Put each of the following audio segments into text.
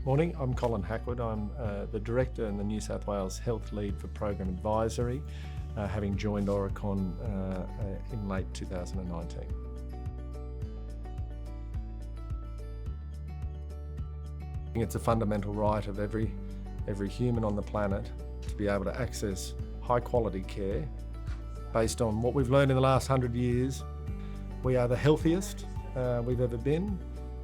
Morning, I'm Colin Hackwood. I'm the Director in the New South Wales Health Lead for Program Advisory, having joined Aurecon in late 2019. It's a fundamental right of every human on the planet to be able to access high quality care based on what we've learned in the last 100 years. We are the healthiest we've ever been,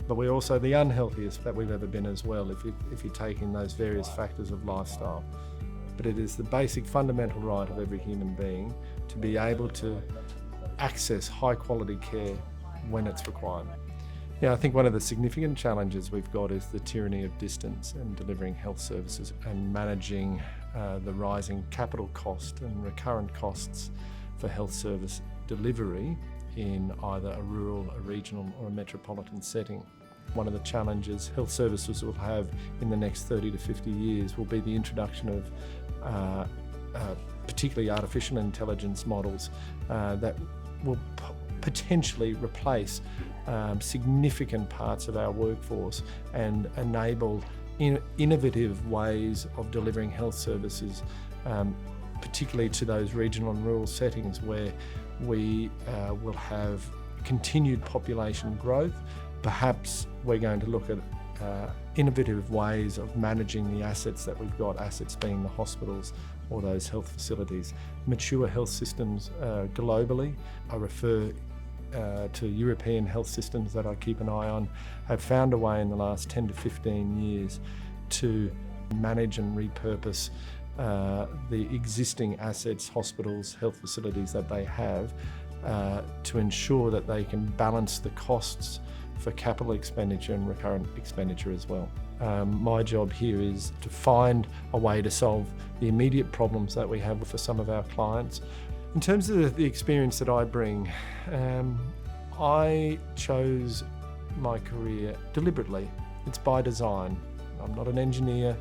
but we're also the unhealthiest that we've ever been as well, if you take in those various factors of lifestyle. But it is the basic fundamental right of every human being to be able to access high quality care when it's required. Yeah, I think one of the significant challenges we've got is the tyranny of distance and delivering health services and managing the rising capital cost and recurrent costs for health service delivery in either a rural, a regional or a metropolitan setting. One of the challenges health services will have in the next 30 to 50 years will be the introduction of particularly artificial intelligence models that will potentially replace significant parts of our workforce and enable innovative ways of delivering health services, particularly to those regional and rural settings where we will have continued population growth. Perhaps we're going to look at innovative ways of managing the assets that we've got, assets being the hospitals or those health facilities. Mature health systems globally, I refer to European health systems that I keep an eye on, have found a way in the last 10 to 15 years to manage and repurpose the existing assets, hospitals, health facilities that they have to ensure that they can balance the costs for capital expenditure and recurrent expenditure as well. My job here is to find a way to solve the immediate problems that we have for some of our clients. In terms of the experience that I bring, I chose my career deliberately. It's by design. I'm not an engineer,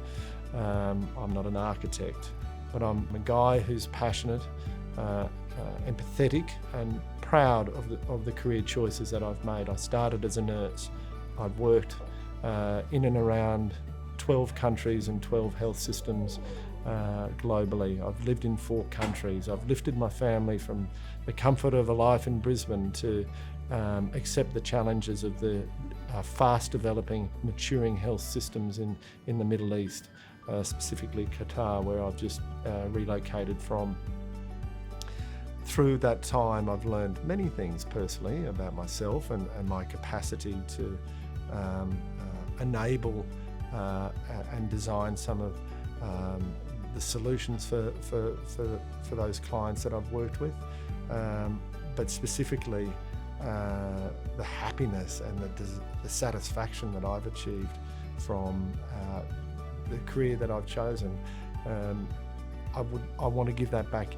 I'm not an architect, but I'm a guy who's passionate, empathetic and proud of the career choices that I've made. I started as a nurse. I've worked in and around 12 countries and 12 health systems globally. I've lived in 4 countries. I've lifted my family from the comfort of a life in Brisbane to accept the challenges of the fast developing, maturing health systems in the Middle East, specifically Qatar, where I've just relocated from. Through that time, I've learned many things personally about myself and my capacity to enable and design some of the solutions for those clients that I've worked with, but specifically the happiness and the satisfaction that I've achieved from the career that I've chosen. I want to give that back.